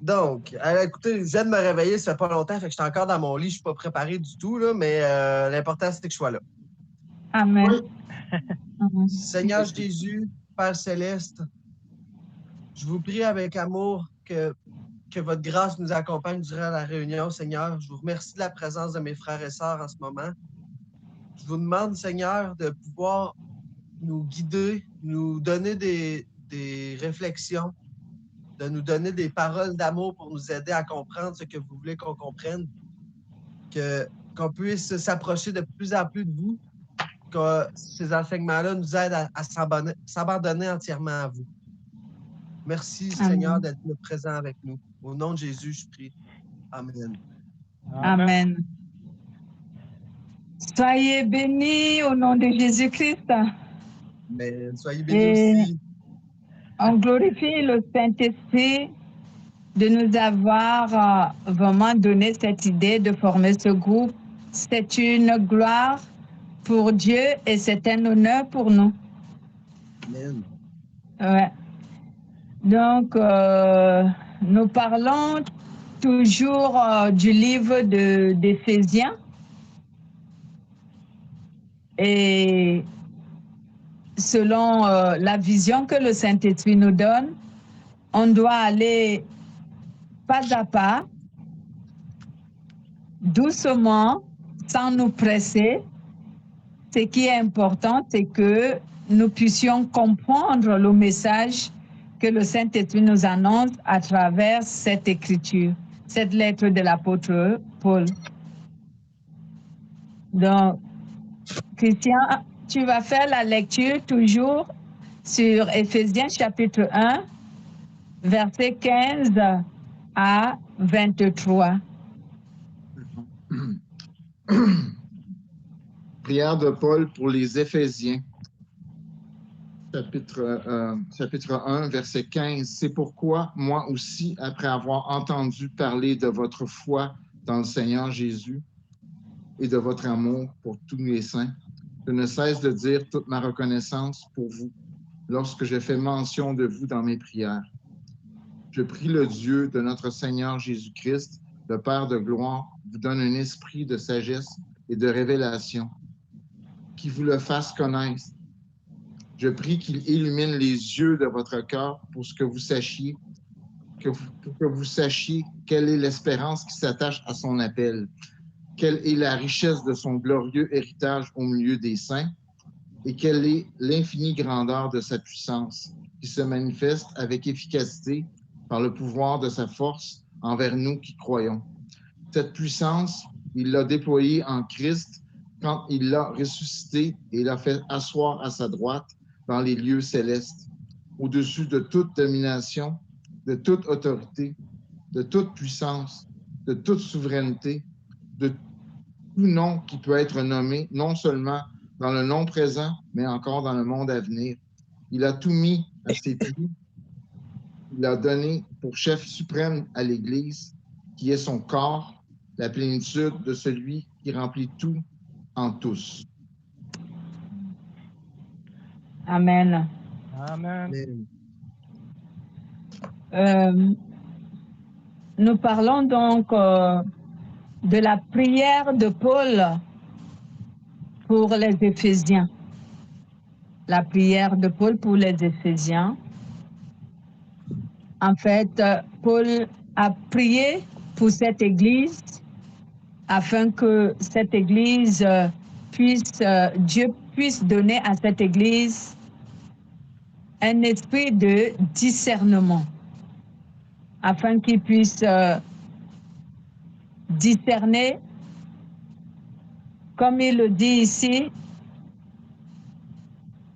Donc, écoutez, je viens de me réveiller, ça fait pas longtemps, fait que j'étais encore dans mon lit, je suis pas préparé du tout, là, mais l'important, c'est que je sois là. Amen. Oui. Seigneur Jésus, Père Céleste, je vous prie avec amour que votre grâce nous accompagne durant la réunion, Seigneur. Je vous remercie de la présence de mes frères et sœurs en ce moment. Je vous demande, Seigneur, de pouvoir nous guider, nous donner des réflexions, de nous donner des paroles d'amour pour nous aider à comprendre ce que vous voulez qu'on comprenne, qu'on puisse s'approcher de plus en plus de vous, que ces enseignements-là nous aident à s'abandonner entièrement à vous. Merci, Seigneur, d'être présent avec nous. Au nom de Jésus, je prie. Amen. Amen. Soyez bénis au nom de Jésus-Christ. Amen. Soyez bénis aussi. On glorifie le Saint-Esprit de nous avoir vraiment donné cette idée de former ce groupe. C'est une gloire pour Dieu et c'est un honneur pour nous. Amen. Ouais. Donc, nous parlons toujours du livre d'Éphésiens. Et selon la vision que le Saint-Esprit nous donne, on doit aller pas à pas, doucement, sans nous presser. Ce qui est important, c'est que nous puissions comprendre le message que le Saint-Esprit nous annonce à travers cette écriture, cette lettre de l'apôtre Paul. Donc, Christian, tu vas faire la lecture toujours sur Éphésiens chapitre 1, verset 15 à 23. Prière de Paul pour les Éphésiens, chapitre 1, verset 15. C'est pourquoi, moi aussi, après avoir entendu parler de votre foi dans le Seigneur Jésus et de votre amour pour tous les saints, je ne cesse de dire toute ma reconnaissance pour vous lorsque je fais mention de vous dans mes prières. Je prie le Dieu de notre Seigneur Jésus-Christ, le Père de gloire, vous donne un esprit de sagesse et de révélation, qui vous le fasse connaître. Je prie qu'il illumine les yeux de votre cœur pour que vous sachiez quelle est l'espérance qui s'attache à son appel, quelle est la richesse de son glorieux héritage au milieu des saints, et quelle est l'infinie grandeur de sa puissance, qui se manifeste avec efficacité par le pouvoir de sa force envers nous qui croyons. Cette puissance, il l'a déployée en Christ quand il l'a ressuscité et l'a fait asseoir à sa droite dans les lieux célestes, au-dessus de toute domination, de toute autorité, de toute puissance, de toute souveraineté, de tout nom qui peut être nommé, non seulement dans le nom présent, mais encore dans le monde à venir. Il a tout mis à ses pieds. Il a donné pour chef suprême à l'Église, qui est son corps, la plénitude de celui qui remplit tout en tous. Amen. Amen. Nous parlons donc de la prière de Paul pour les Éphésiens. La prière de Paul pour les Éphésiens. En fait, Paul a prié pour cette Église afin que cette Église Dieu puisse donner à cette Église un esprit de discernement, afin qu'il puisse discerner, comme il le dit ici,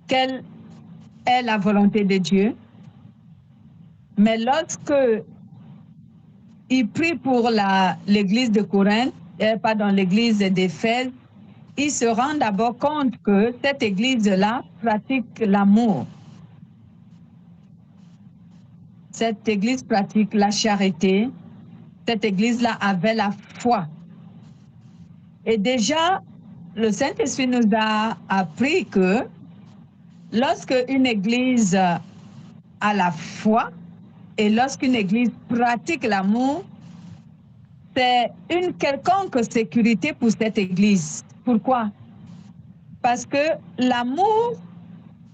quelle est la volonté de Dieu. Mais lorsque il prie pour l'église de Corinthe, l'église d'Éphèse, il se rend d'abord compte que cette église-là pratique l'amour. Cette église pratique la charité. Cette église-là avait la foi. Et déjà, le Saint-Esprit nous a appris que lorsque une église a la foi, Et lorsqu'une église pratique l'amour, c'est une quelconque sécurité pour cette église. Pourquoi? Parce que l'amour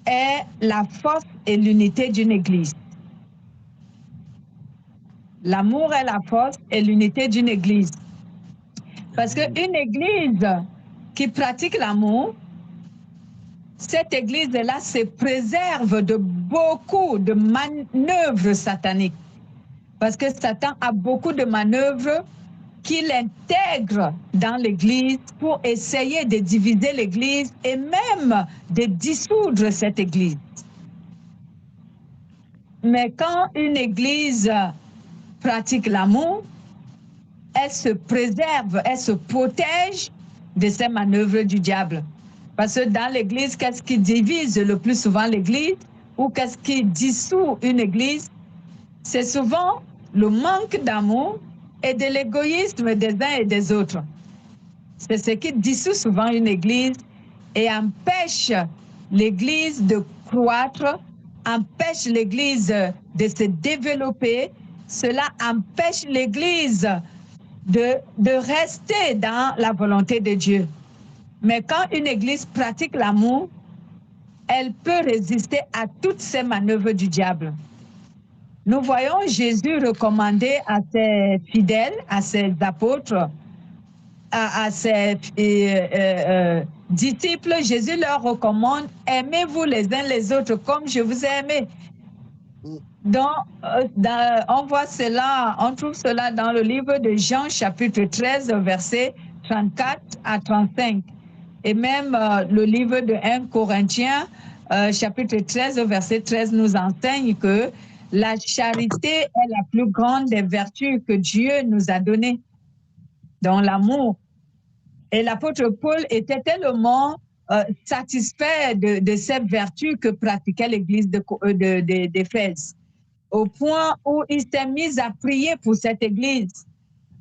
est la force et l'unité d'une église. L'amour est la force et l'unité d'une église. Parce qu'une église qui pratique l'amour, cette église-là se préserve de beaucoup de manœuvres sataniques. Parce que Satan a beaucoup de manœuvres qu'il intègre dans l'église pour essayer de diviser l'église et même de dissoudre cette église. Mais quand une église pratique l'amour, elle se préserve, elle se protège de ces manœuvres du diable. Parce que dans l'église, qu'est-ce qui divise le plus souvent l'église ou qu'est-ce qui dissout une église? C'est souvent le manque d'amour et de l'égoïsme des uns et des autres. C'est ce qui dissout souvent une église et empêche l'église de croître, empêche l'église de se développer. Cela empêche l'église de rester dans la volonté de Dieu. Mais quand une église pratique l'amour, elle peut résister à toutes ces manœuvres du diable. Nous voyons Jésus recommander à ses fidèles, à ses apôtres, à ses disciples, Jésus leur recommande, aimez-vous les uns les autres comme je vous ai aimé. Donc, on voit cela, on trouve cela dans le livre de Jean, chapitre 13, versets 34 à 35. Et même le livre de 1 Corinthiens, chapitre 13, verset 13, nous enseigne que la charité est la plus grande des vertus que Dieu nous a données, dans l'amour. Et l'apôtre Paul était tellement satisfait de cette vertu que pratiquait l'église d'Éphèse, au point où il s'est mis à prier pour cette église,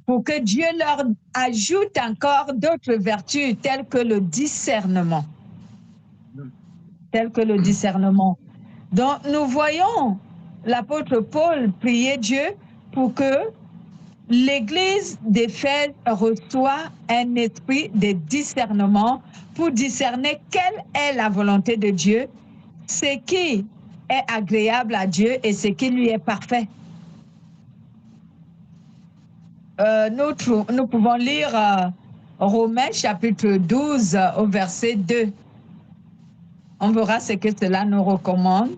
pour que Dieu leur ajoute encore d'autres vertus telles que le discernement. Donc, nous voyons l'apôtre Paul prier Dieu pour que l'église d'Éphèse reçoit un esprit de discernement pour discerner quelle est la volonté de Dieu, ce qui est agréable à Dieu et ce qui lui est parfait. Nous pouvons lire Romains chapitre 12 au verset 2. On verra ce que cela nous recommande.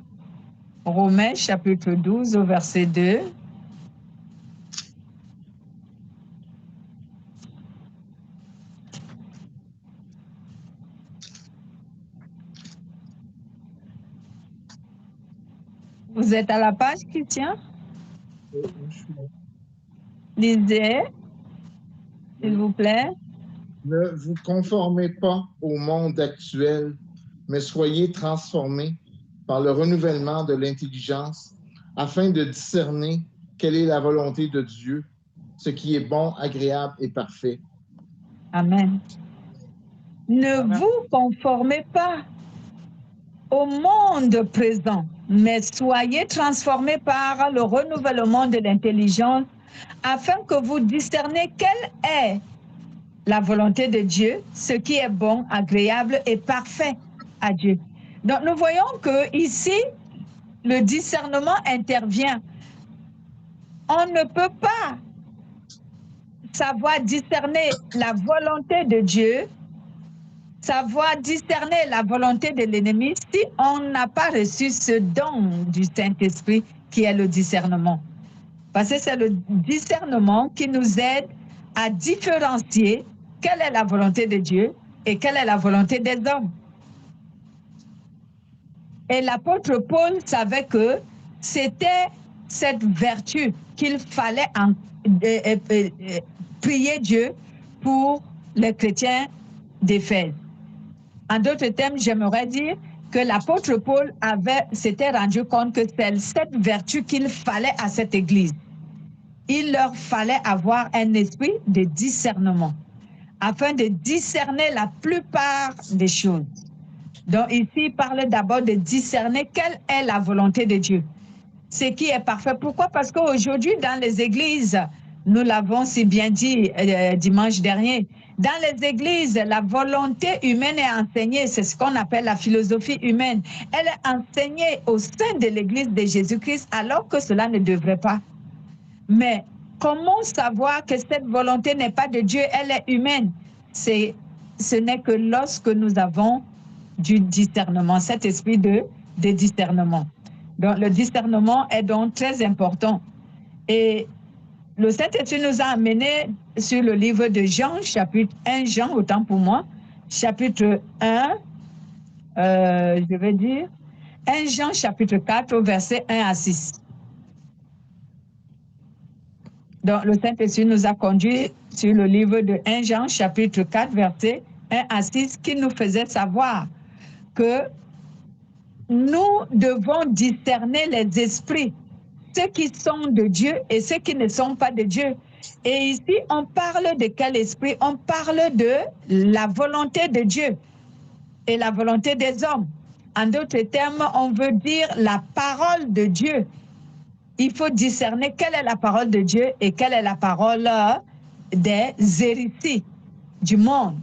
Romains chapitre 12 au verset 2. Vous êtes à la page, Christian? Lisez, s'il vous plaît. Ne vous conformez pas au monde actuel, mais soyez transformés par le renouvellement de l'intelligence afin de discerner quelle est la volonté de Dieu, ce qui est bon, agréable et parfait. Amen. Ne vous conformez pas au monde présent, mais soyez transformés par le renouvellement de l'intelligence afin que vous discerniez quelle est la volonté de Dieu, ce qui est bon, agréable et parfait à Dieu. Donc nous voyons que ici, le discernement intervient. On ne peut pas savoir discerner la volonté de Dieu, savoir discerner la volonté de l'ennemi si on n'a pas reçu ce don du Saint-Esprit qui est le discernement. Parce que c'est le discernement qui nous aide à différencier quelle est la volonté de Dieu et quelle est la volonté des hommes. Et l'apôtre Paul savait que c'était cette vertu qu'il fallait prier Dieu pour les chrétiens d'Éphèse. En d'autres termes, j'aimerais dire que l'apôtre Paul s'était rendu compte que c'est cette vertu qu'il fallait à cette église. Il leur fallait avoir un esprit de discernement afin de discerner la plupart des choses. Donc ici, il parle d'abord de discerner quelle est la volonté de Dieu. ce qui est parfait. Pourquoi? Parce qu'aujourd'hui, dans les églises, nous l'avons si bien dit dimanche dernier, dans les églises, la volonté humaine est enseignée. C'est ce qu'on appelle la philosophie humaine. Elle est enseignée au sein de l'église de Jésus-Christ alors que cela ne devrait pas. Mais comment savoir que cette volonté n'est pas de Dieu, elle est humaine? Ce n'est que lorsque nous avons du discernement, cet esprit de discernement. Donc, le discernement est donc très important. Et le Saint-Esprit nous a amenés sur le livre de Jean, chapitre 1, Jean, autant pour moi, chapitre 1, je vais dire, 1 Jean, chapitre 4, versets 1 à 6. Donc, le Saint-Esprit nous a conduits sur le livre de 1 Jean, chapitre 4, versets 1 à 6, qui nous faisait savoir que nous devons discerner les esprits, ceux qui sont de Dieu et ceux qui ne sont pas de Dieu. Et ici, on parle de quel esprit? On parle de la volonté de Dieu et la volonté des hommes. En d'autres termes, on veut dire la parole de Dieu. Il faut discerner quelle est la parole de Dieu et quelle est la parole des hérésies du monde.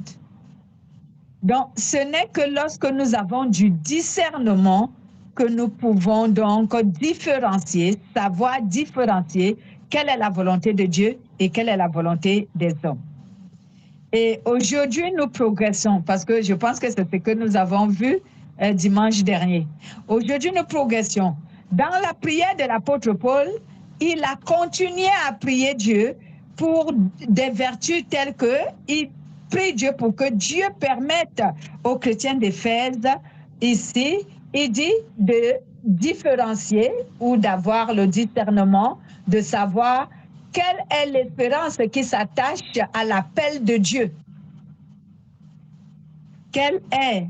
Donc, ce n'est que lorsque nous avons du discernement que nous pouvons donc différencier, savoir différencier quelle est la volonté de Dieu et quelle est la volonté des hommes. Et aujourd'hui, nous progressons parce que je pense que c'est ce que nous avons vu dimanche dernier. Aujourd'hui, nous progressons. Dans la prière de l'apôtre Paul, il a continué à prier Dieu pour des vertus telles que il prie Dieu pour que Dieu permette aux chrétiens d'Éphèse, ici, il dit de différencier ou d'avoir le discernement, de savoir quelle est l'espérance qui s'attache à l'appel de Dieu. Quelle est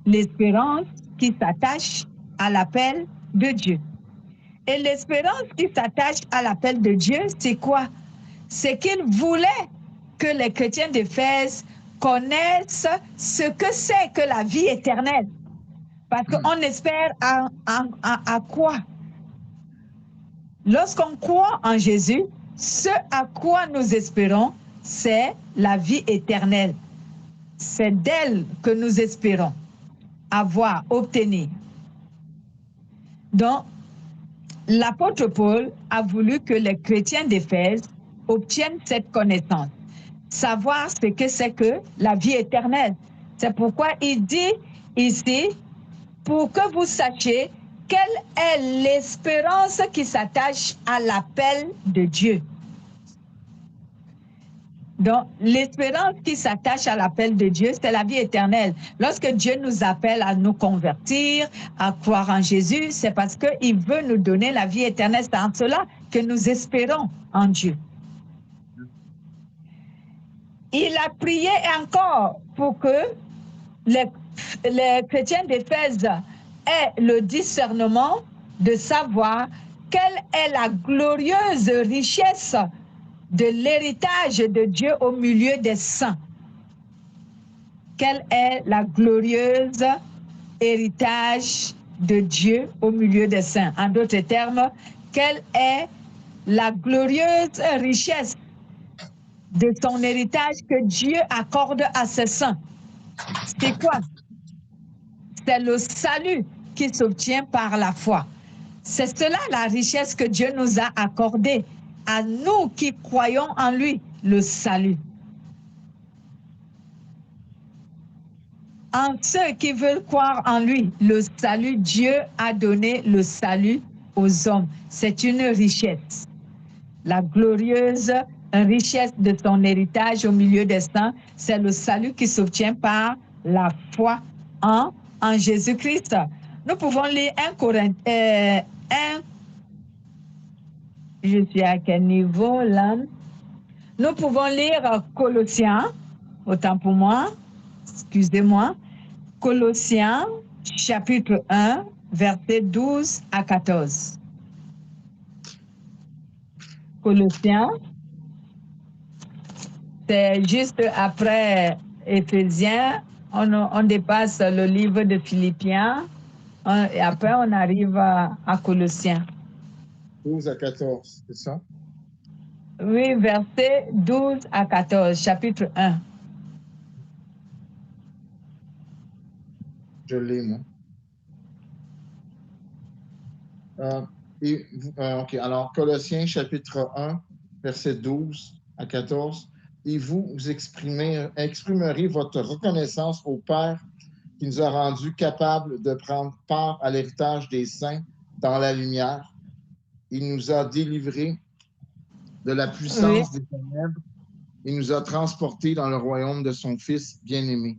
l'espérance qui s'attache à l'appel de Dieu? Et l'espérance qui s'attache à l'appel de Dieu, c'est quoi? C'est qu'il voulait que les chrétiens d'Éphèse connaissent ce que c'est que la vie éternelle. Parce qu'on espère à quoi? Lorsqu'on croit en Jésus, ce à quoi nous espérons, c'est la vie éternelle. C'est d'elle que nous espérons avoir, obtenir. Donc, l'apôtre Paul a voulu que les chrétiens d'Éphèse obtiennent cette connaissance, savoir ce que c'est que la vie éternelle. C'est pourquoi il dit ici, pour que vous sachiez quelle est l'espérance qui s'attache à l'appel de Dieu. Donc, l'espérance qui s'attache à l'appel de Dieu, c'est la vie éternelle. Lorsque Dieu nous appelle à nous convertir, à croire en Jésus, c'est parce qu'il veut nous donner la vie éternelle. C'est en cela que nous espérons en Dieu. Il a prié encore pour que les chrétiens d'Éphèse aient le discernement de savoir quelle est la glorieuse richesse de l'héritage de Dieu au milieu des saints. Quel est la glorieuse héritage de Dieu au milieu des saints? En d'autres termes, quelle est la glorieuse richesse de son héritage que Dieu accorde à ses saints? C'est quoi? C'est le salut qui s'obtient par la foi. C'est cela la richesse que Dieu nous a accordée à nous qui croyons en lui, le salut. En ceux qui veulent croire en lui, le salut, Dieu a donné le salut aux hommes. C'est une richesse. La glorieuse richesse de son héritage au milieu des saints, c'est le salut qui s'obtient par la foi en Jésus-Christ. Nous pouvons lire 1 Corinthiens, je suis à quel niveau là? Nous pouvons lire Colossiens, autant pour moi, excusez-moi, Colossiens, chapitre 1, versets 12 à 14. Colossiens, c'est juste après Éphésiens, on dépasse le livre de Philippiens, et après on arrive à Colossiens. 12 à 14, c'est ça? Oui, versets 12 à 14, chapitre 1. Je l'ai, moi. OK, alors Colossiens chapitre 1, versets 12 à 14. Et vous exprimerez votre reconnaissance au Père qui nous a rendus capables de prendre part à l'héritage des saints dans la lumière. Il nous a délivrés de la puissance des ténèbres et nous a transportés dans le royaume de son Fils bien-aimé,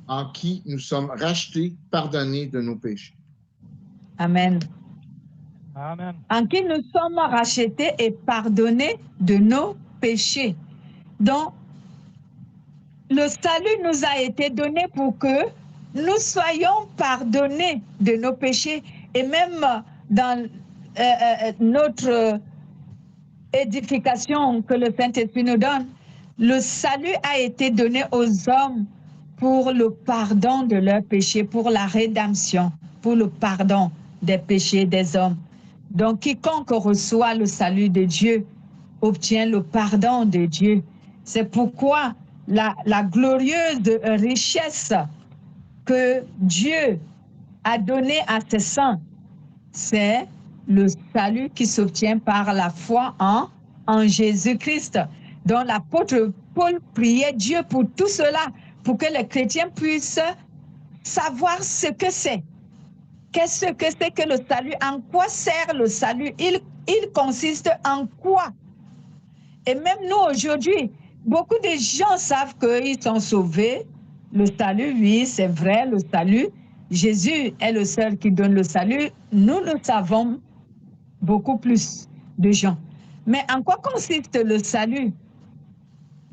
en qui nous sommes rachetés, pardonnés de nos péchés. Amen. Amen. En qui nous sommes rachetés et pardonnés de nos péchés. Donc, le salut nous a été donné pour que nous soyons pardonnés de nos péchés. Et même dans notre édification que le Saint-Esprit nous donne, le salut a été donné aux hommes pour le pardon de leurs péchés, pour la rédemption, pour le pardon des péchés des hommes. Donc, quiconque reçoit le salut de Dieu obtient le pardon de Dieu. C'est pourquoi la glorieuse richesse que Dieu a donnée à ses saints, c'est le salut qui s'obtient par la foi en Jésus-Christ. Donc l'apôtre Paul priait Dieu pour tout cela, pour que les chrétiens puissent savoir ce que c'est. Qu'est-ce que c'est que le salut? En quoi sert le salut? Il consiste en quoi? Et même nous aujourd'hui, beaucoup de gens savent qu'ils sont sauvés. Le salut, oui, c'est vrai, le salut. Jésus est le seul qui donne le salut. Nous le savons, beaucoup plus de gens. Mais en quoi consiste le salut?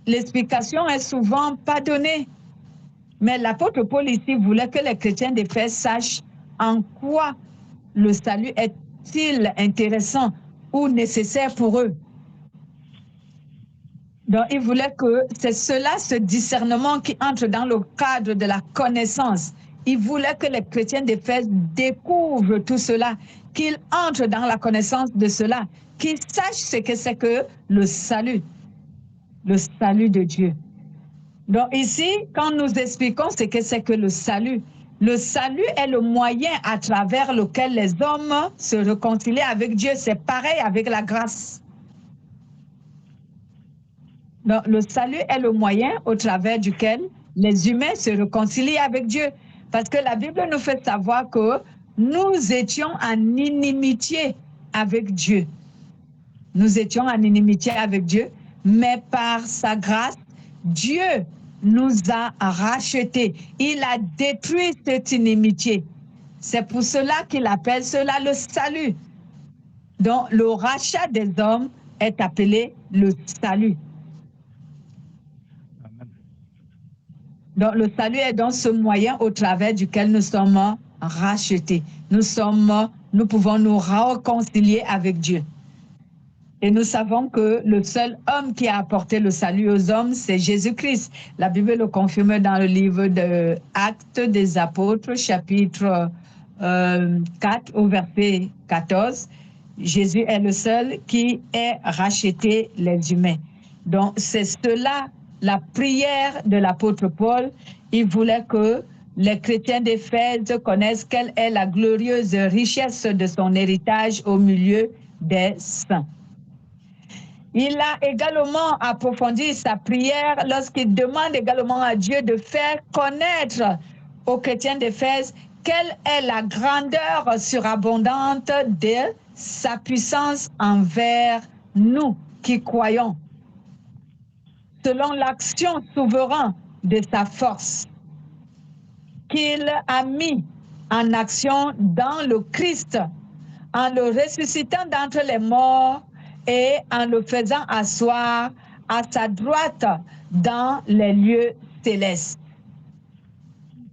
L'explication est souvent pas donnée. Mais l'apôtre Paul ici voulait que les chrétiens d'Éphèse sachent en quoi le salut est-il intéressant ou nécessaire pour eux. Donc, il voulait que c'est cela, ce discernement qui entre dans le cadre de la connaissance. Il voulait que les chrétiens d'Éphèse découvrent tout cela, qu'ils entrent dans la connaissance de cela, qu'ils sachent ce que c'est que le salut de Dieu. Donc ici, quand nous expliquons ce que c'est que le salut est le moyen à travers lequel les hommes se réconcilient avec Dieu. C'est pareil avec la grâce. Donc, le salut est le moyen au travers duquel les humains se réconcilient avec Dieu. Parce que la Bible nous fait savoir que nous étions en inimitié avec Dieu. Nous étions en inimitié avec Dieu, mais par sa grâce, Dieu nous a rachetés. Il a détruit cette inimitié. C'est pour cela qu'il appelle cela le salut. Donc, le rachat des hommes est appelé le salut. Donc, le salut est donc ce moyen au travers duquel nous sommes rachetés. Nous pouvons nous réconcilier avec Dieu. Et nous savons que le seul homme qui a apporté le salut aux hommes, c'est Jésus-Christ. La Bible le confirme dans le livre de Actes des Apôtres, chapitre 4, au verset 14. Jésus est le seul qui ait racheté les humains. Donc, c'est cela, la prière de l'apôtre Paul. Il voulait que les chrétiens d'Éphèse connaissent quelle est la glorieuse richesse de son héritage au milieu des saints. Il a également approfondi sa prière lorsqu'il demande également à Dieu de faire connaître aux chrétiens d'Éphèse quelle est la grandeur surabondante de sa puissance envers nous qui croyons, selon l'action souveraine de sa force qu'il a mis en action dans le Christ, en le ressuscitant d'entre les morts et en le faisant asseoir à sa droite dans les lieux célestes.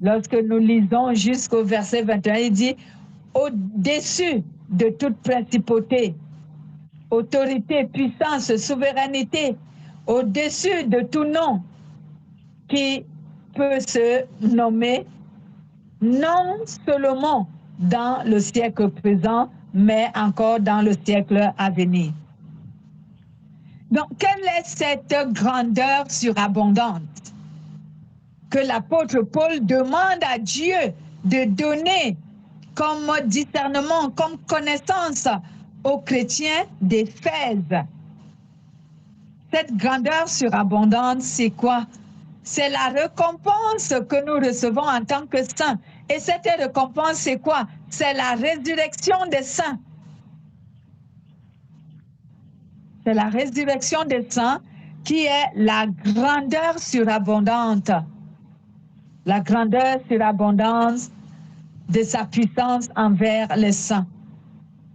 Lorsque nous lisons jusqu'au verset 21, il dit « Au-dessus de toute principauté, autorité, puissance, souveraineté, au-dessus de tout nom qui peut se nommer, non seulement dans le siècle présent, mais encore dans le siècle à venir. Donc, quelle est cette grandeur surabondante que l'apôtre Paul demande à Dieu de donner comme discernement, comme connaissance aux chrétiens d'Éphèse? Cette grandeur surabondante, c'est quoi? C'est la récompense que nous recevons en tant que saints. Et cette récompense, c'est quoi? C'est la résurrection des saints. C'est la résurrection des saints qui est la grandeur surabondante. La grandeur surabondante de sa puissance envers les saints.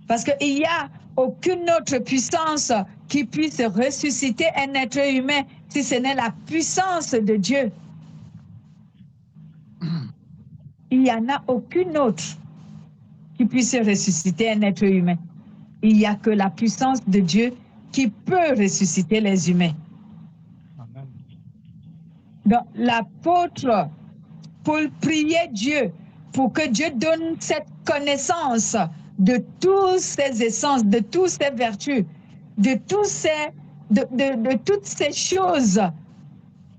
Parce qu'il n'y a aucune autre puissance qui puisse ressusciter un être humain si ce n'est la puissance de Dieu. Il n'y en a aucune autre qui puisse ressusciter un être humain. Il n'y a que la puissance de Dieu qui peut ressusciter les humains. Amen. Donc, l'apôtre Paul priait Dieu pour que Dieu donne cette connaissance de toutes ces essences, de toutes ces vertus, de toutes ces choses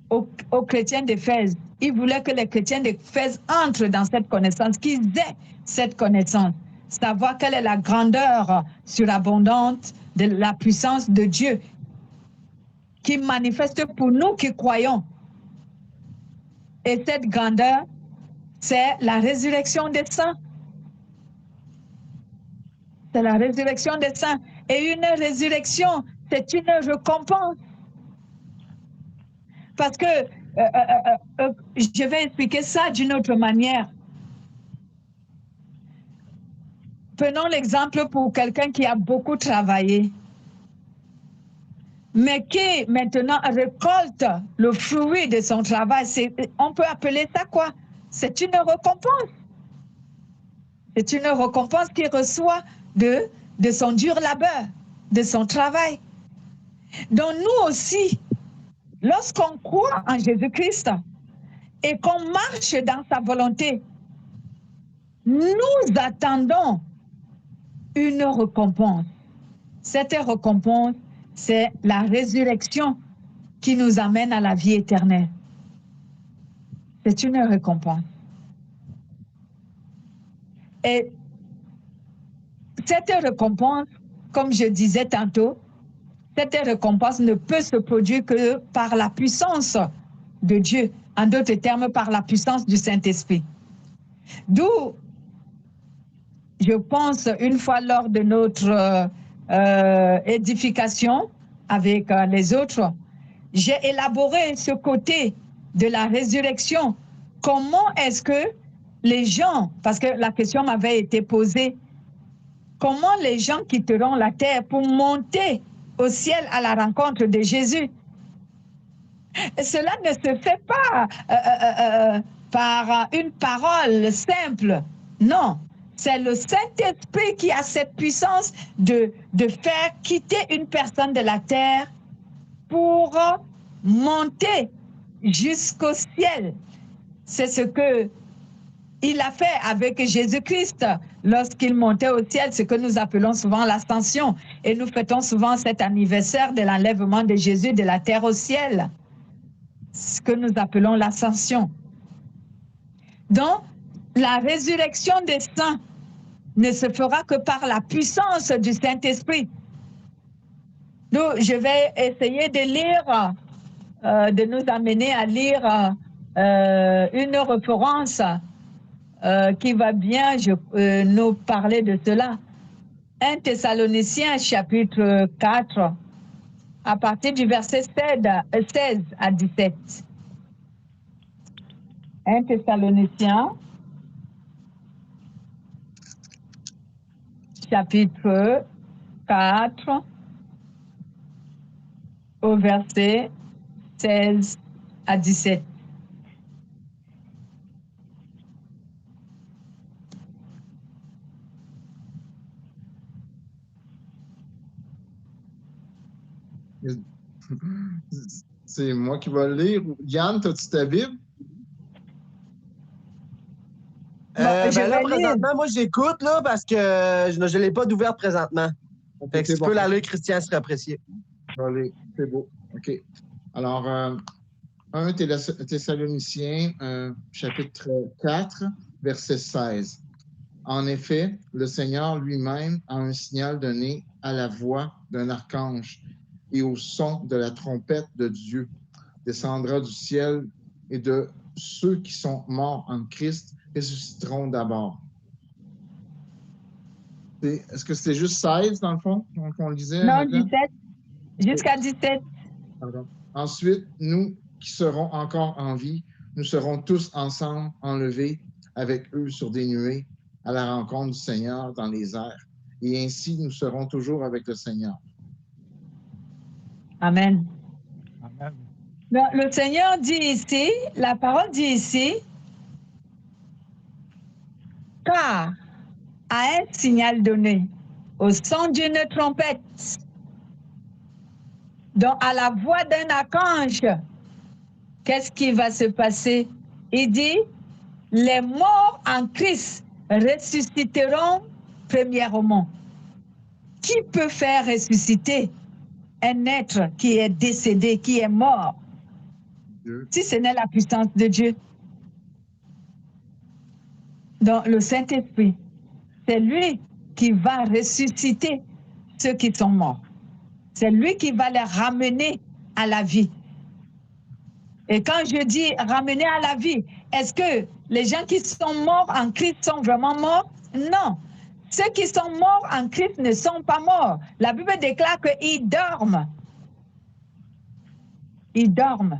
aux chrétiens d'Éphèse. Il voulait que les chrétiens d'Éphèse entrent dans cette connaissance, qu'ils aient cette connaissance, savoir quelle est la grandeur surabondante de la puissance de Dieu qui manifeste pour nous qui croyons. Et cette grandeur, c'est la résurrection des saints. C'est la résurrection des saints. Et une résurrection, c'est une récompense. Parce que, je vais expliquer ça d'une autre manière. Prenons l'exemple pour quelqu'un qui a beaucoup travaillé, mais qui maintenant récolte le fruit de son travail. On peut appeler ça quoi? C'est une récompense. C'est une récompense qu'il reçoit de son dur labeur, de son travail. Donc nous aussi, lorsqu'on croit en Jésus-Christ et qu'on marche dans sa volonté, nous attendons une récompense. Cette récompense, c'est la résurrection qui nous amène à la vie éternelle. C'est une récompense. Et cette récompense, comme je disais tantôt, cette récompense ne peut se produire que par la puissance de Dieu, en d'autres termes, par la puissance du Saint-Esprit. D'où, je pense, une fois lors de notre édification avec les autres, j'ai élaboré ce côté de la résurrection. Comment est-ce que les gens, parce que la question m'avait été posée, comment les gens quitteront la terre pour monter au ciel à la rencontre de Jésus? Cela ne se fait pas par une parole simple. Non, c'est le Saint-Esprit qui a cette puissance de faire quitter une personne de la terre pour monter jusqu'au ciel. C'est ce que il a fait avec Jésus-Christ lorsqu'il montait au ciel, ce que nous appelons souvent l'ascension. Et nous fêtons souvent cet anniversaire de l'enlèvement de Jésus de la terre au ciel, ce que nous appelons l'ascension. Donc, la résurrection des saints ne se fera que par la puissance du Saint-Esprit. Donc, je vais essayer de lire, de nous amener à lire une référence qui va bien nous parler de cela. 1 Thessaloniciens chapitre 4, à partir du verset 16 à 17. 1 Thessaloniciens chapitre 4 au verset 16 à 17. C'est moi qui vais le lire. Yann, as-tu ta Bible? Je là, vais lire. présentement, moi, j'écoute, là, parce que je ne l'ai pas d'ouverte présentement. Fait que si tu peux la lire, Christian, ce serait apprécié. Allez, c'est beau. OK. Alors, 1 Thessaloniciens, chapitre 4, verset 16. En effet, le Seigneur lui-même a un signal donné à la voix d'un archange et au son de la trompette de Dieu descendra du ciel et de ceux qui sont morts en Christ ressusciteront d'abord. Est-ce que c'était juste 16 dans le fond qu'on lisait? Non, maintenant? 17. Jusqu'à 17. Pardon. Ensuite, nous qui serons encore en vie, nous serons tous ensemble enlevés avec eux sur des nuées à la rencontre du Seigneur dans les airs. Et ainsi, nous serons toujours avec le Seigneur. Amen. Amen. Donc, le Seigneur dit ici, la parole dit ici, car à un signal donné, au son d'une trompette, donc à la voix d'un archange, qu'est-ce qui va se passer? Il dit, les morts en Christ ressusciteront premièrement. Qui peut faire ressusciter un être qui est décédé, qui est mort, Dieu. si ce n'est la puissance de Dieu? Donc, le Saint-Esprit, c'est lui qui va ressusciter ceux qui sont morts. C'est lui qui va les ramener à la vie. Et quand je dis ramener à la vie, est-ce que les gens qui sont morts en Christ sont vraiment morts? Non. Ceux qui sont morts en Christ ne sont pas morts. La Bible déclare qu'ils dorment. Ils dorment.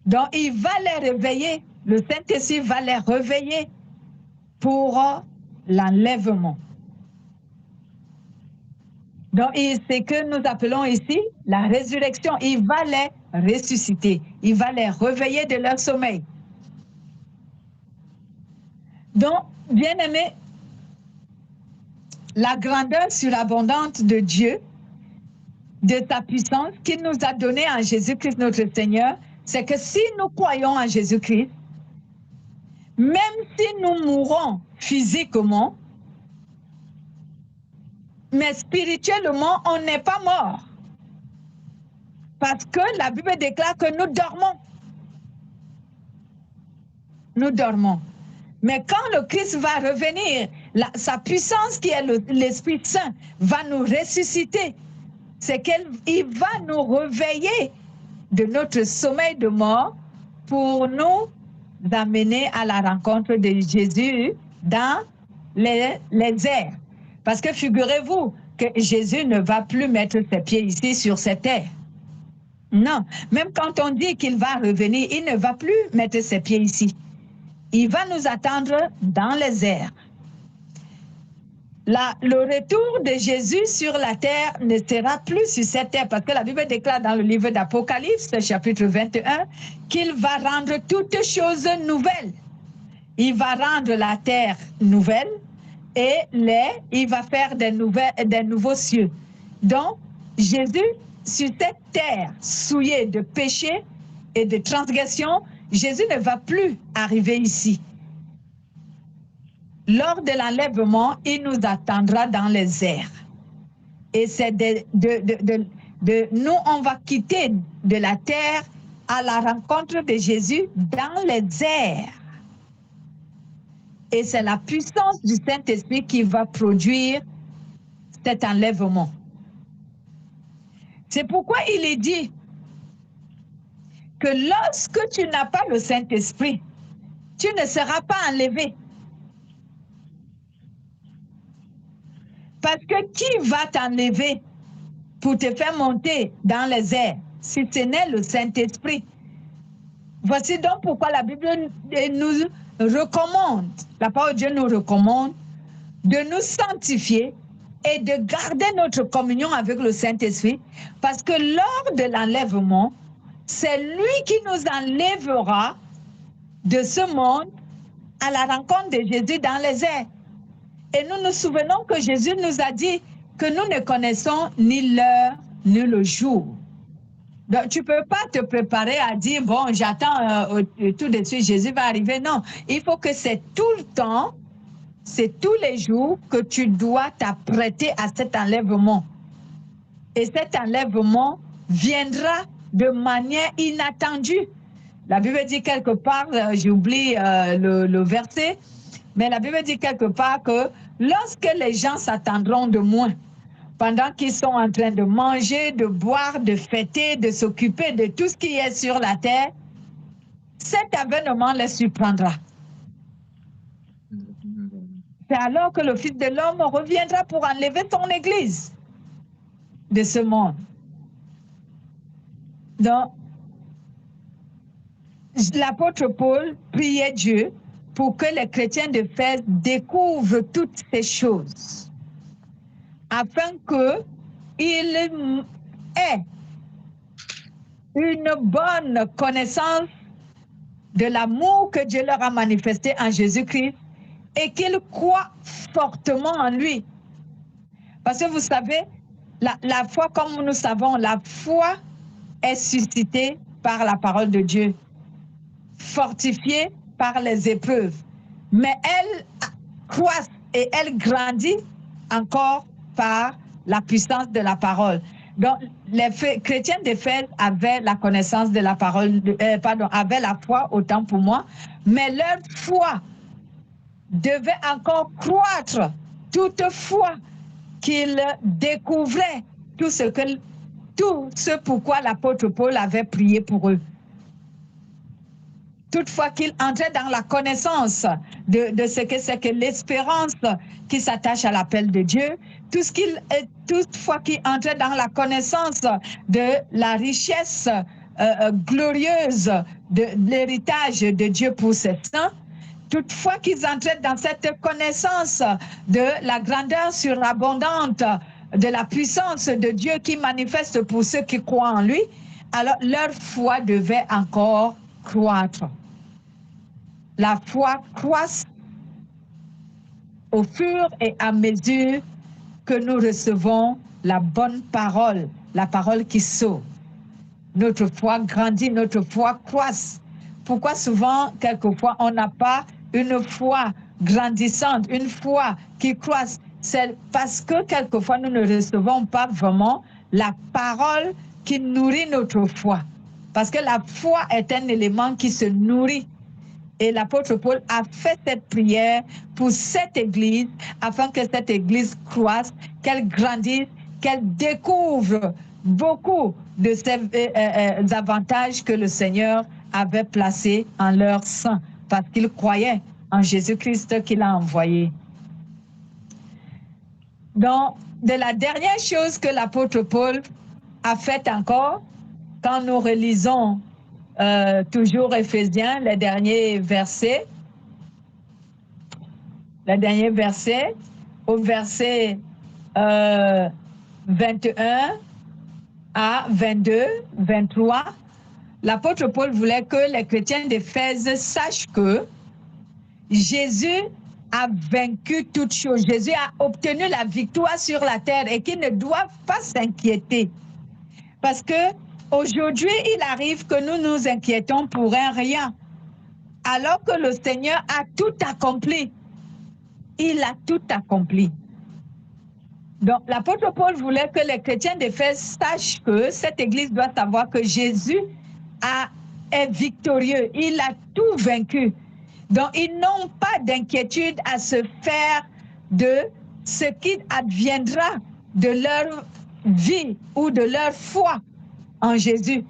Donc, il va les réveiller. Le Saint-Esprit va les réveiller pour l'enlèvement. Donc, c'est que nous appelons ici la résurrection. Il va les ressusciter. Il va les réveiller de leur sommeil. Donc, bien-aimés, la grandeur surabondante de Dieu, de sa puissance qu'il nous a donnée en Jésus-Christ notre Seigneur, c'est que si nous croyons en Jésus-Christ, même si nous mourons physiquement, mais spirituellement, on n'est pas mort. Parce que la Bible déclare que nous dormons. Nous dormons. Mais quand le Christ va revenir, sa puissance qui est l'Esprit Saint va nous ressusciter. C'est qu'il va nous réveiller de notre sommeil de mort pour nous amener à la rencontre de Jésus dans les airs. Parce que figurez-vous que Jésus ne va plus mettre ses pieds ici sur cette terre. Non, même quand on dit qu'il va revenir, il ne va plus mettre ses pieds ici. Il va nous attendre dans les airs. Le retour de Jésus sur la terre ne sera plus sur cette terre, parce que la Bible déclare dans le livre d'Apocalypse, chapitre 21, qu'il va rendre toutes choses nouvelles. Il va rendre la terre nouvelle et il va faire des nouveaux cieux. Donc, Jésus, sur cette terre souillée de péché et de transgression, Jésus ne va plus arriver ici. Lors de l'enlèvement, il nous attendra dans les airs. Et c'est nous, on va quitter de la terre à la rencontre de Jésus dans les airs. Et c'est la puissance du Saint-Esprit qui va produire cet enlèvement. C'est pourquoi il est dit que lorsque tu n'as pas le Saint-Esprit, tu ne seras pas enlevé. Parce que qui va t'enlever pour te faire monter dans les airs si ce n'est le Saint-Esprit? Voici donc pourquoi la Bible nous recommande, la parole de Dieu nous recommande de nous sanctifier et de garder notre communion avec le Saint-Esprit, parce que lors de l'enlèvement, c'est lui qui nous enlèvera de ce monde à la rencontre de Jésus dans les airs. Et nous nous souvenons que Jésus nous a dit que nous ne connaissons ni l'heure ni le jour. Donc, tu ne peux pas te préparer à dire, bon, j'attends tout de suite, Jésus va arriver. Non, il faut que c'est tout le temps c'est tous les jours que tu dois t'apprêter à cet enlèvement. Et cet enlèvement viendra de manière inattendue. La Bible dit quelque part, j'oublie le verset, mais la Bible dit quelque part que lorsque les gens s'attendront de moins, pendant qu'ils sont en train de manger, de boire, de fêter, de s'occuper de tout ce qui est sur la terre, cet avènement les surprendra. C'est alors que le Fils de l'homme reviendra pour enlever son Église de ce monde. Donc, l'apôtre Paul priait Dieu pour que les chrétiens d'Éphèse découvrent toutes ces choses, afin qu'ils aient une bonne connaissance de l'amour que Dieu leur a manifesté en Jésus-Christ et qu'ils croient fortement en lui. Parce que vous savez, la foi, comme nous savons, la foi est suscitée par la parole de Dieu, fortifiée par les épreuves. Mais elle croît et elle grandit encore par la puissance de la parole. Donc, les chrétiens d'Éphèse avaient la connaissance de la parole, avaient la foi, autant pour moi, mais leur foi devait encore croître, toutefois qu'ils découvraient tout ce pourquoi l'apôtre Paul avait prié pour eux. Toutefois qu'ils entraient dans la connaissance de ce que c'est que l'espérance qui s'attache à l'appel de Dieu, toutefois qu'ils entraient dans la connaissance de la richesse glorieuse de l'héritage de Dieu pour ses saints, toutefois qu'ils entraient dans cette connaissance de la grandeur surabondante de la puissance de Dieu qui manifeste pour ceux qui croient en lui, alors leur foi devait encore croître. La foi croît au fur et à mesure que nous recevons la bonne parole, la parole qui sauve. Notre foi grandit, notre foi croît. Pourquoi souvent, quelquefois, on n'a pas une foi grandissante, une foi qui croît? C'est parce que quelquefois, nous ne recevons pas vraiment la parole qui nourrit notre foi. Parce que la foi est un élément qui se nourrit. Et l'apôtre Paul a fait cette prière pour cette Église, afin que cette Église croisse, qu'elle grandisse, qu'elle découvre beaucoup de ces avantages que le Seigneur avait placés en leur sein, parce qu'ils croyaient en Jésus-Christ qu'il a envoyé. Donc, de la dernière chose que l'apôtre Paul a faite encore, quand nous relisons toujours Éphésiens, les derniers versets, au verset 21 à 22, 23, l'apôtre Paul voulait que les chrétiens d'Éphèse sachent que Jésus a vaincu toutes choses. Jésus a obtenu la victoire sur la terre et qu'ils ne doivent pas s'inquiéter. Parce que aujourd'hui, il arrive que nous nous inquiétons pour un rien, alors que le Seigneur a tout accompli. Il a tout accompli. Donc, l'apôtre Paul voulait que les chrétiens d'Éphèse sachent que cette Église doit savoir que Jésus est victorieux. Il a tout vaincu. Donc, ils n'ont pas d'inquiétude à se faire de ce qui adviendra de leur vie ou de leur foi en Jésus.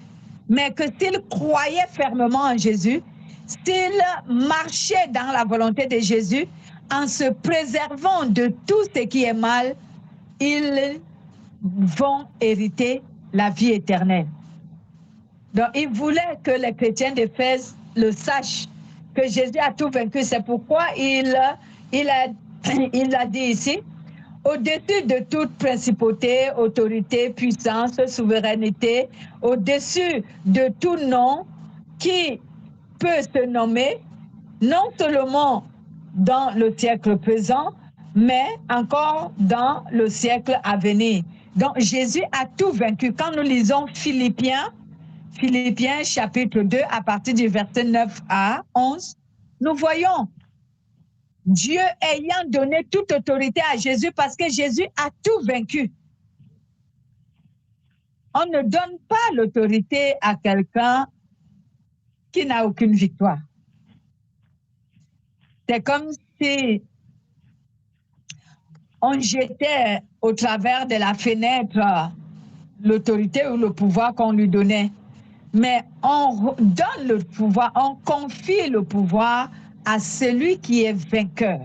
Mais que s'ils croyaient fermement en Jésus, s'ils marchaient dans la volonté de Jésus, en se préservant de tout ce qui est mal, ils vont hériter la vie éternelle. Donc, il voulait que les chrétiens d'Éphèse le sachent, que Jésus a tout vaincu. C'est pourquoi il a dit ici, au-dessus de toute principauté, autorité, puissance, souveraineté, au-dessus de tout nom qui peut se nommer, non seulement dans le siècle présent, mais encore dans le siècle à venir. Donc, Jésus a tout vaincu. Quand nous lisons Philippiens chapitre 2, à partir du verset 9 à 11, nous voyons Dieu ayant donné toute autorité à Jésus parce que Jésus a tout vaincu. On ne donne pas l'autorité à quelqu'un qui n'a aucune victoire. C'est comme si on jetait au travers de la fenêtre l'autorité ou le pouvoir qu'on lui donnait. Mais on donne le pouvoir, on confie le pouvoir à celui qui est vainqueur.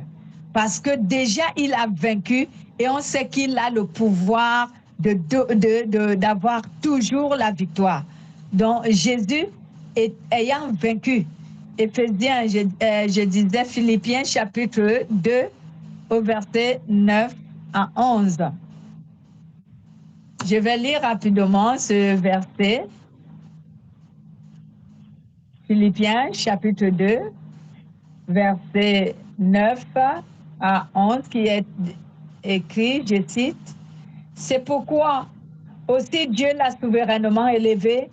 Parce que déjà, il a vaincu et on sait qu'il a le pouvoir d'avoir toujours la victoire. Donc, Jésus ayant vaincu. Éphésiens, je disais Philippiens chapitre 2 au verset 9 à 11. Je vais lire rapidement ce verset. Philippiens chapitre 2, verset 9 à 11, qui est écrit, je cite, « C'est pourquoi aussi Dieu l'a souverainement élevé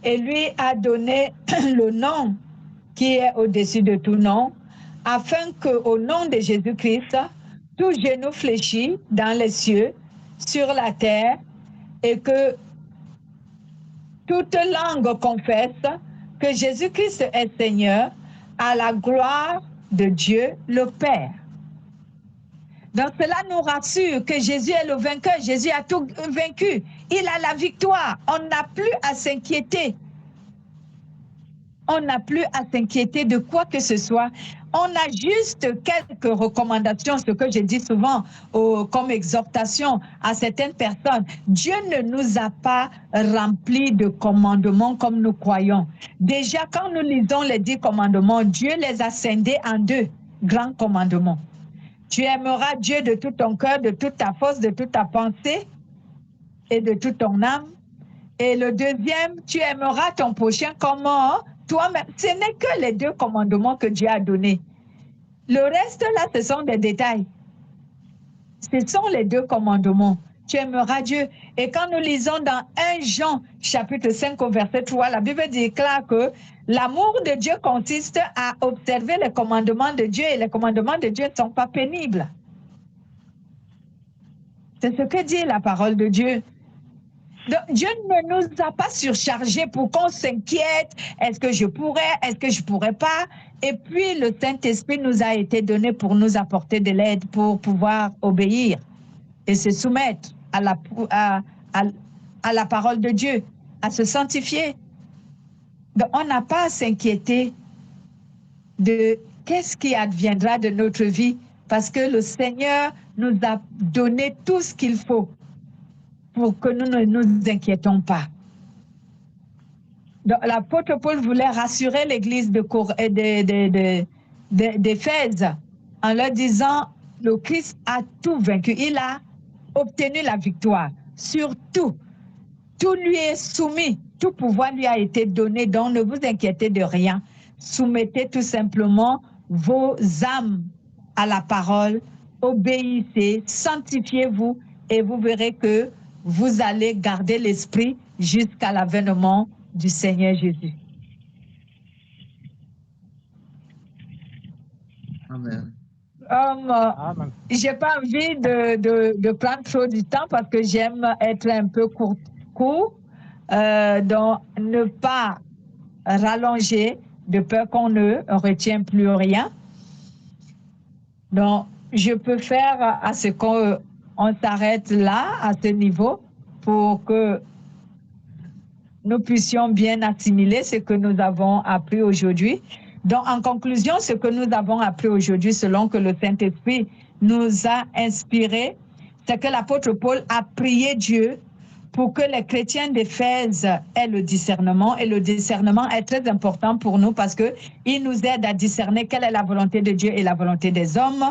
et lui a donné le nom qui est au-dessus de tout nom, afin qu'au nom de Jésus-Christ, tout genou fléchit dans les cieux, sur la terre, et que toute langue confesse que Jésus-Christ est Seigneur, à la gloire de Dieu le Père. » Donc cela nous rassure que Jésus est le vainqueur, Jésus a tout vaincu, il a la victoire, on n'a plus à s'inquiéter. On n'a plus à s'inquiéter de quoi que ce soit. On a juste quelques recommandations, ce que je dis souvent comme exhortation à certaines personnes. Dieu ne nous a pas remplis de commandements comme nous croyons. Déjà, quand nous lisons les 10 commandements, Dieu les a scindés en 2 grands commandements. Tu aimeras Dieu de tout ton cœur, de toute ta force, de toute ta pensée et de toute ton âme. Et le deuxième, tu aimeras ton prochain comme toi-même. Ce n'est que les 2 commandements que Dieu a donnés. Le reste, là, ce sont des détails. Ce sont les 2 commandements. Tu aimeras Dieu. Et quand nous lisons dans 1 Jean, chapitre 5, au verset 3, la Bible déclare que l'amour de Dieu consiste à observer les commandements de Dieu et les commandements de Dieu ne sont pas pénibles. C'est ce que dit la parole de Dieu. Donc, Dieu ne nous a pas surchargés pour qu'on s'inquiète. Est-ce que je pourrais? Est-ce que je ne pourrais pas? Et puis, le Saint-Esprit nous a été donné pour nous apporter de l'aide, pour pouvoir obéir et se soumettre à la parole de Dieu, à se sanctifier. Donc, on n'a pas à s'inquiéter de qu'est-ce qui adviendra de notre vie parce que le Seigneur nous a donné tout ce qu'il faut pour que nous ne nous inquiétons pas. L'apôtre Paul voulait rassurer l'église d'Éphèse en leur disant, le Christ a tout vaincu. Il a obtenu la victoire sur tout. Tout lui est soumis. Tout pouvoir lui a été donné. Donc, ne vous inquiétez de rien. Soumettez tout simplement vos âmes à la parole. Obéissez, sanctifiez-vous et vous verrez que vous allez garder l'esprit jusqu'à l'avènement du Seigneur Jésus. Amen. J'ai pas envie de prendre trop du temps parce que j'aime être un peu court. Donc, ne pas rallonger de peur qu'on ne retient plus rien. Donc, je peux faire à ce qu'on s'arrête là, à ce niveau, pour que nous puissions bien assimiler ce que nous avons appris aujourd'hui. Donc, en conclusion, ce que nous avons appris aujourd'hui, selon que le Saint-Esprit nous a inspiré, c'est que l'apôtre Paul a prié Dieu pour que les chrétiens d'Éphèse aient le discernement. Et le discernement est très important pour nous parce qu'il nous aide à discerner quelle est la volonté de Dieu et la volonté des hommes.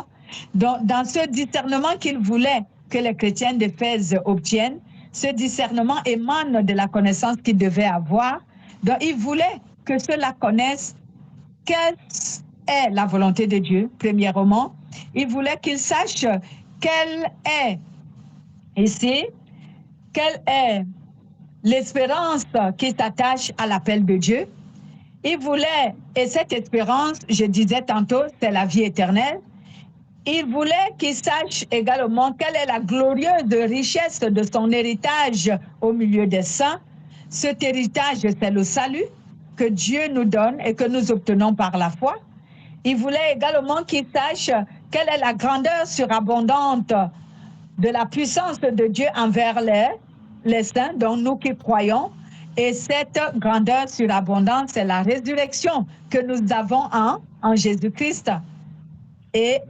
Donc, dans ce discernement qu'il voulait que les chrétiens d'Éphèse obtiennent, ce discernement émane de la connaissance qu'ils devaient avoir. Donc, il voulait que ceux-là connaissent quelle est la volonté de Dieu, premièrement. Il voulait qu'ils sachent quelle est ici, quelle est l'espérance qui s'attache à l'appel de Dieu. Il voulait, et cette espérance, je disais tantôt, c'est la vie éternelle. il voulait qu'il sache également quelle est la glorieuse richesse de son héritage au milieu des saints. Cet héritage, c'est le salut que Dieu nous donne et que nous obtenons par la foi. Il voulait également qu'il sache quelle est la grandeur surabondante de la puissance de Dieu envers les saints, dont nous qui croyons. Et cette grandeur surabondante, c'est la résurrection que nous avons en Jésus-Christ. Et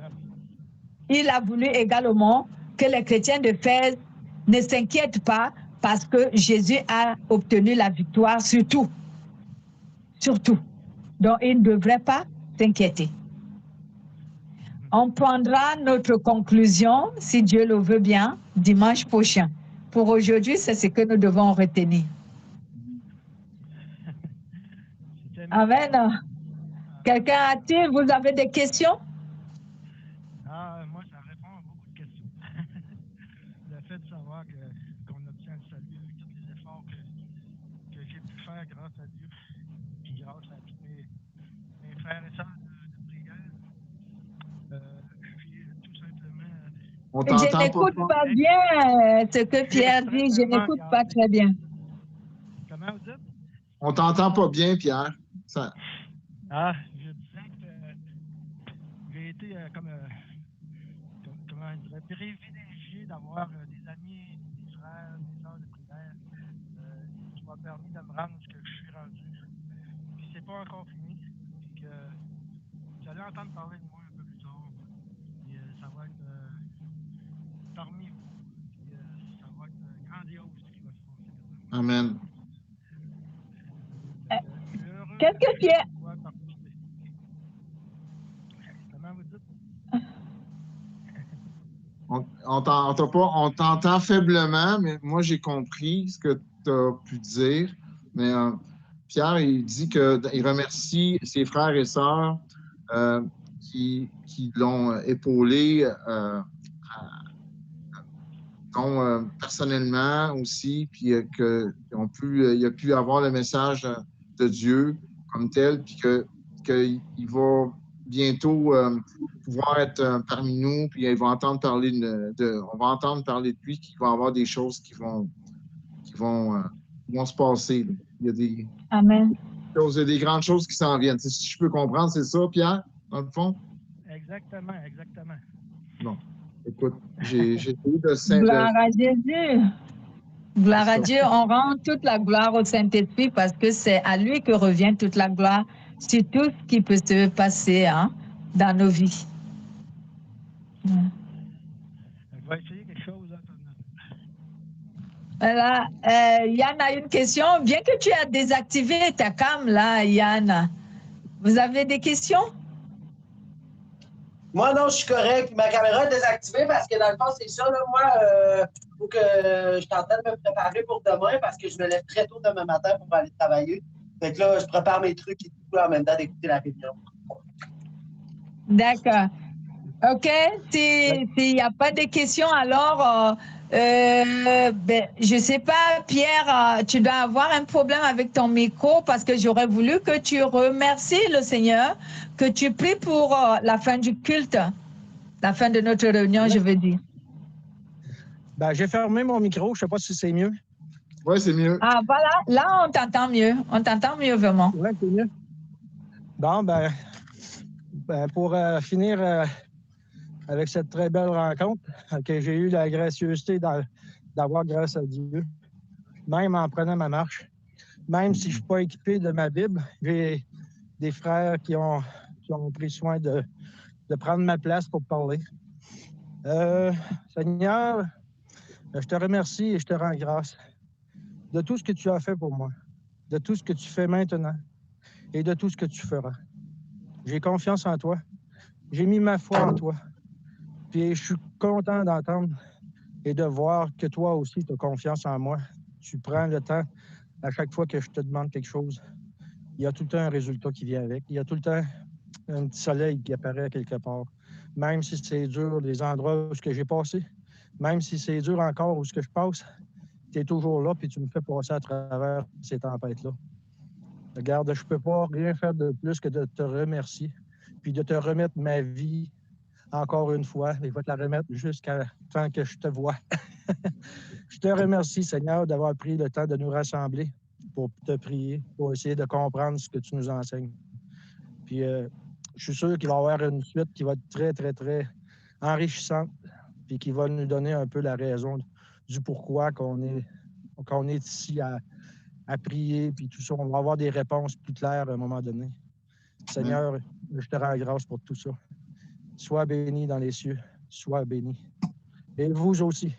il a voulu également que les chrétiens de Fès ne s'inquiètent pas parce que Jésus a obtenu la victoire sur tout. Sur tout. Donc, ils ne devraient pas s'inquiéter. On prendra notre conclusion, si Dieu le veut bien, dimanche prochain. Pour aujourd'hui, c'est ce que nous devons retenir. Amen. Quelqu'un a-t-il, vous avez des questions? Moi, ça répond à beaucoup de questions. Le fait de savoir qu'on obtient le salut avec tous les efforts que j'ai pu faire grâce à Dieu, puis grâce à tous mes frères et sœurs de prière, puis tout simplement... Je n'écoute pas bien ce que Pierre dit, je n'écoute pas très bien. Comment vous dites? On t'entend pas bien, Pierre. Ça... Je disais que j'ai été comment je dirais, privilégié d'avoir des amis, des frères, des sœurs de prière qui m'ont permis de me rendre ce que je suis rendu. Puis c'est pas encore fini. Puis que vous allez entendre parler de moi un peu plus tard. Puis ça va être parmi vous. Puis ça va être grandiose ce qui va se passer. Amen. Qu'est-ce que Pierre... Comment vous dites? On t'entend faiblement, mais moi, j'ai compris ce que tu as pu dire. Mais Pierre, il dit qu'il remercie ses frères et sœurs qui l'ont épaulé personnellement aussi, puis il a pu avoir le message de Dieu comme tel, puis qu'il va bientôt pouvoir être parmi nous, puis il va entendre parler on va entendre parler de lui, qu'il va y avoir des choses qui vont se passer. Là. Il y a des grandes choses qui s'en viennent. Si je peux comprendre, c'est ça, Pierre, dans le fond? Exactement. Bon, écoute, j'ai essayé de... Gloire à Jésus. Gloire à Dieu. On rend toute la gloire au Saint-Esprit parce que c'est à lui que revient toute la gloire sur tout ce qui peut se passer dans nos vies. Je vais essayer quelque chose. Voilà. Yann a une question. Bien que tu aies désactivé ta cam, là, Yann, vous avez des questions? Moi, non, je suis correct. Ma caméra est désactivée parce que, dans le fond, c'est ça. Là, moi, il faut que je suis en train de me préparer pour demain parce que je me lève très tôt demain matin pour aller travailler. Fait que là, je prépare mes trucs et tout en même temps d'écouter la réunion. D'accord. OK. S'il n'y a pas de questions, alors, je ne sais pas, Pierre, tu dois avoir un problème avec ton micro parce que j'aurais voulu que tu remercies le Seigneur, que tu pries pour la fin du culte, la fin de notre réunion, je veux dire. J'ai fermé mon micro. Je ne sais pas si c'est mieux. Oui, c'est mieux. Ah, voilà. Là, on t'entend mieux. On t'entend mieux, vraiment. Oui, c'est mieux. Bon, pour finir avec cette très belle rencontre que j'ai eu la gracieuseté d'avoir grâce à Dieu, même en prenant ma marche, même si je ne suis pas équipé de ma Bible, j'ai des frères qui ont pris soin de prendre ma place pour parler. Seigneur, je te remercie et je te rends grâce de tout ce que tu as fait pour moi, de tout ce que tu fais maintenant et de tout ce que tu feras. J'ai confiance en toi. J'ai mis ma foi en toi. Puis je suis content d'entendre et de voir que toi aussi, tu as confiance en moi. Tu prends le temps, à chaque fois que je te demande quelque chose, il y a tout le temps un résultat qui vient avec. Il y a tout le temps un petit soleil qui apparaît quelque part. Même si c'est dur, les endroits où j'ai passé, même si c'est dur encore où je passe, tu es toujours là puis tu me fais passer à travers ces tempêtes-là. Regarde, je ne peux pas rien faire de plus que de te remercier puis de te remettre ma vie encore une fois. Il va te la remettre jusqu'à temps que je te vois. Je te remercie, Seigneur, d'avoir pris le temps de nous rassembler pour te prier, pour essayer de comprendre ce que tu nous enseignes. Puis, je suis sûr qu'il va y avoir une suite qui va être très, très, très enrichissante, puis qui va nous donner un peu la raison du pourquoi qu'on est ici à prier, puis tout ça. On va avoir des réponses plus claires à un moment donné. Seigneur, je te rends grâce pour tout ça. Sois béni dans les cieux, sois béni. Et vous aussi.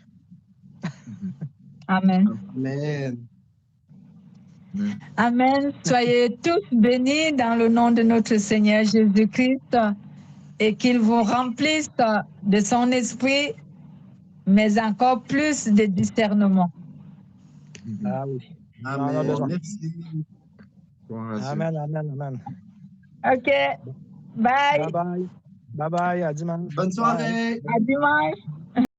Amen. Amen. Amen. Soyez tous bénis dans le nom de notre Seigneur Jésus-Christ et qu'il vous remplisse de son esprit, mais encore plus de discernement. Ah oui. On en a Amen. besoin. Merci. Amen, amen, amen. OK. Bye. Bye bye. Bye bye. À dimanche. Bonne soirée. À dimanche.